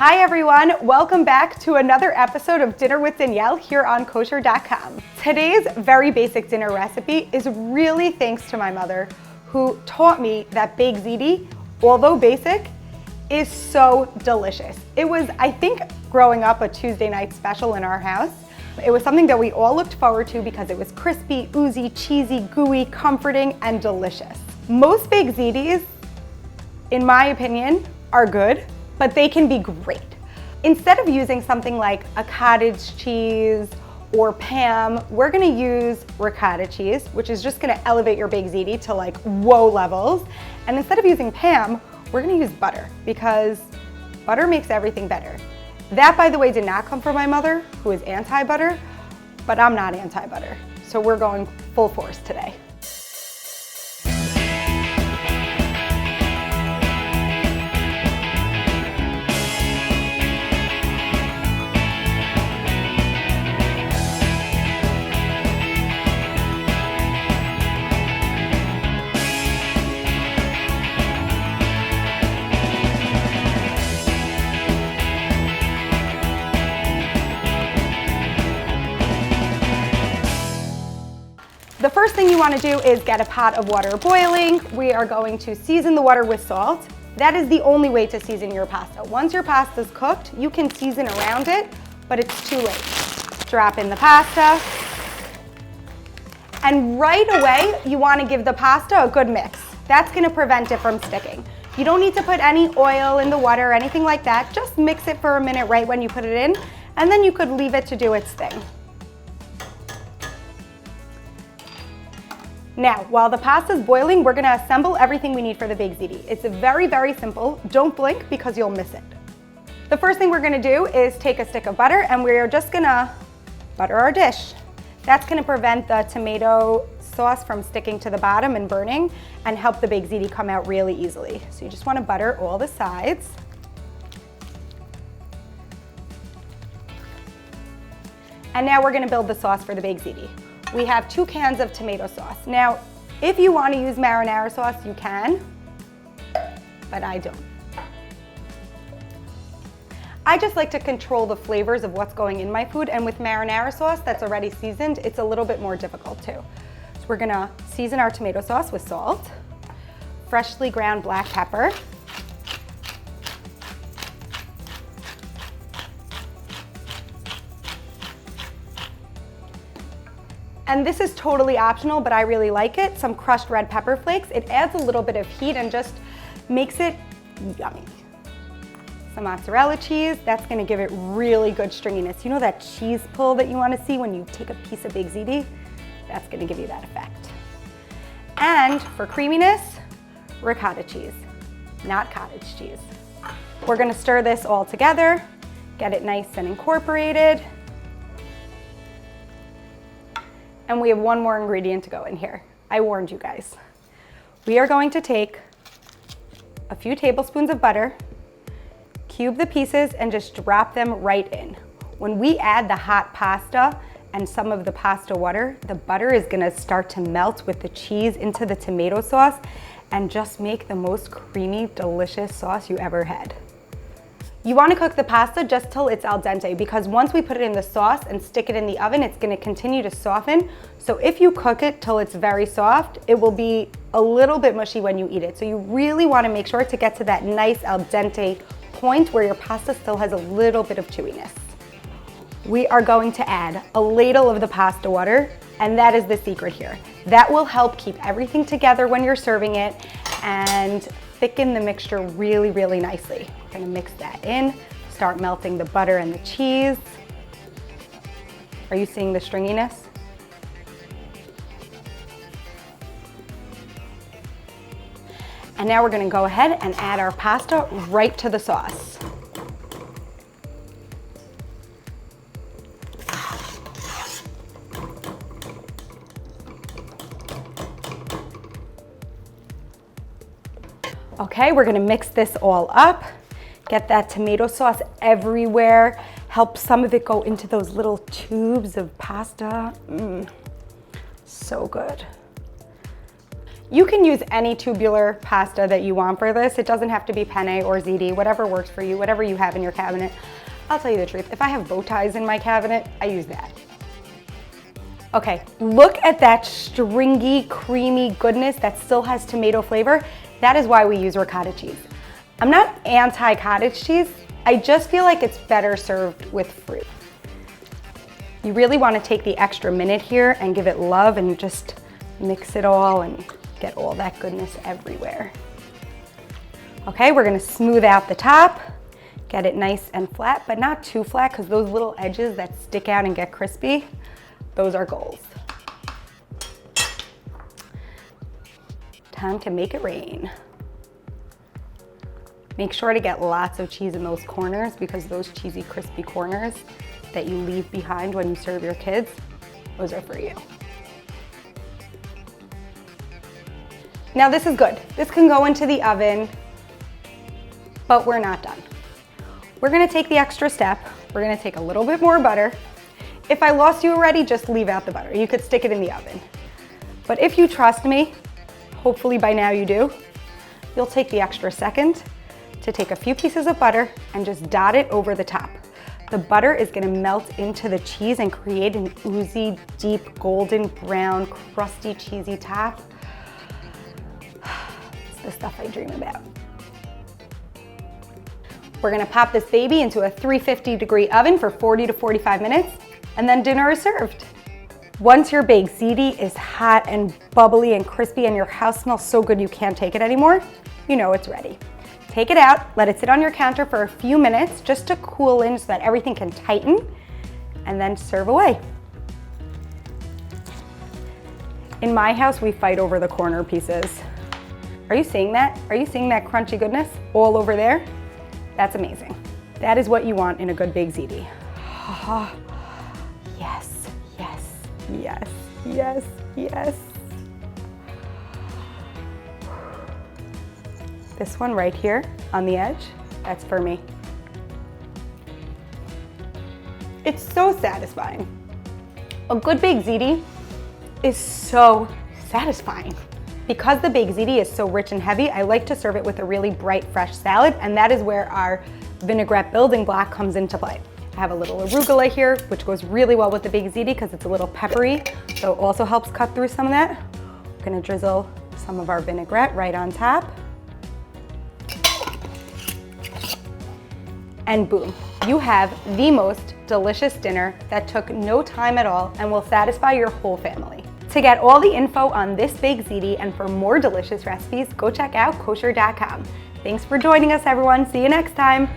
Hi everyone, welcome back to another episode of Dinner with Danielle here on Kosherdotcom. Today's very basic dinner recipe is really thanks to my mother, who taught me that Baked Ziti, although basic, is so delicious. It was, I think, growing up a Tuesday night special in our house. It was something that we all looked forward to because it was crispy, oozy, cheesy, gooey, comforting, and delicious. Most Baked Zitis, in my opinion, are good, but they can be great. Instead of using something like a cottage cheese or Pam, we're gonna use ricotta cheese, which is just gonna elevate your Baked Ziti to like whoa levels. And instead of using Pam, we're gonna use butter because butter makes everything better. That, by the way, did not come from my mother, who is anti-butter, but I'm not anti-butter. So we're going full force today. The first thing you want to do is get a pot of water boiling. We are going to season the water with salt. That is the only way to season your pasta. Once your pasta is cooked, you can season around it, but it's too late. Drop in the pasta. And right away, you want to give the pasta a good mix. That's going to prevent it from sticking. You don't need to put any oil in the water or anything like that. Just mix it for a minute right when you put it in, and then you could leave it to do its thing. Now, while the pasta is boiling, we're gonna assemble everything we need for the Baked Ziti. It's very, very simple. Don't blink because you'll miss it. The first thing we're gonna do is take a stick of butter and we're just gonna butter our dish. That's gonna prevent the tomato sauce from sticking to the bottom and burning and help the Baked Ziti come out really easily. So you just wanna butter all the sides. And now we're gonna build the sauce for the Baked Ziti. We have 2 cans of tomato sauce. Now, if you want to use marinara sauce, you can, but I don't. I just like to control the flavors of what's going in my food, and with marinara sauce that's already seasoned, it's a little bit more difficult too. So we're gonna season our tomato sauce with salt, freshly ground black pepper, and this is totally optional, but I really like it, some crushed red pepper flakes. It adds a little bit of heat and just makes it yummy. Some mozzarella cheese, that's gonna give it really good stringiness. You know that cheese pull that you wanna see when you take a piece of Baked Ziti? That's gonna give you that effect. And for creaminess, ricotta cheese, not cottage cheese. We're gonna stir this all together, get it nice and incorporated. And we have one more ingredient to go in here. I warned you guys. We are going to take a few tablespoons of butter, cube the pieces, and just drop them right in. When we add the hot pasta and some of the pasta water, the butter is gonna start to melt with the cheese into the tomato sauce and just make the most creamy, delicious sauce you ever had. You want to cook the pasta just till it's al dente, because once we put it in the sauce and stick it in the oven, it's going to continue to soften. So if you cook it till it's very soft, it will be a little bit mushy when you eat it. So you really want to make sure to get to that nice al dente point where your pasta still has a little bit of chewiness. We are going to add a ladle of the pasta water, and that is the secret here. That will help keep everything together when you're serving it and thicken the mixture really, really nicely. We're gonna mix that in, start melting the butter and the cheese. Are you seeing the stringiness? And now we're gonna go ahead and add our pasta right to the sauce. Okay, we're gonna mix this all up, get that tomato sauce everywhere, help some of it go into those little tubes of pasta. So good. You can use any tubular pasta that you want for this. It doesn't have to be penne or ziti, whatever works for you, whatever you have in your cabinet. I'll tell you the truth, if I have bow ties in my cabinet, I use that. Okay, look at that stringy, creamy goodness that still has tomato flavor. That is why we use ricotta cheese. I'm not anti-cottage cheese, I just feel like it's better served with fruit. You really want to take the extra minute here and give it love and just mix it all and get all that goodness everywhere. Okay, we're gonna smooth out the top, get it nice and flat, but not too flat because those little edges that stick out and get crispy, those are goals. Time to make it rain. Make sure to get lots of cheese in those corners because those cheesy, crispy corners that you leave behind when you serve your kids, those are for you. Now this is good. This can go into the oven, but we're not done. We're gonna take the extra step. We're gonna take a little bit more butter. If I lost you already, just leave out the butter. You could stick it in the oven. But if you trust me, hopefully by now you do, you'll take the extra second to take a few pieces of butter and just dot it over the top. The butter is gonna melt into the cheese and create an oozy, deep, golden brown, crusty, cheesy top. It's the stuff I dream about. We're gonna pop this baby into a 350-degree oven for 40 to 45 minutes, and then dinner is served. Once your baked ziti is hot and bubbly and crispy and your house smells so good you can't take it anymore, you know it's ready. Take it out, let it sit on your counter for a few minutes just to cool in so that everything can tighten, and then serve away. In my house, we fight over the corner pieces. Are you seeing that? Are you seeing that crunchy goodness all over there? That's amazing. That is what you want in a good baked ziti. Yes, yes, yes, yes, yes. This one right here on the edge, that's for me. It's so satisfying. A good baked ziti is so satisfying. Because the baked ziti is so rich and heavy, I like to serve it with a really bright, fresh salad, and that is where our vinaigrette building block comes into play. I have a little arugula here, which goes really well with the baked ziti because it's a little peppery, so it also helps cut through some of that. We're gonna drizzle some of our vinaigrette right on top. And boom, you have the most delicious dinner that took no time at all and will satisfy your whole family. To get all the info on this baked ziti and for more delicious recipes, go check out Kosherdotcom. Thanks for joining us, everyone. See you next time.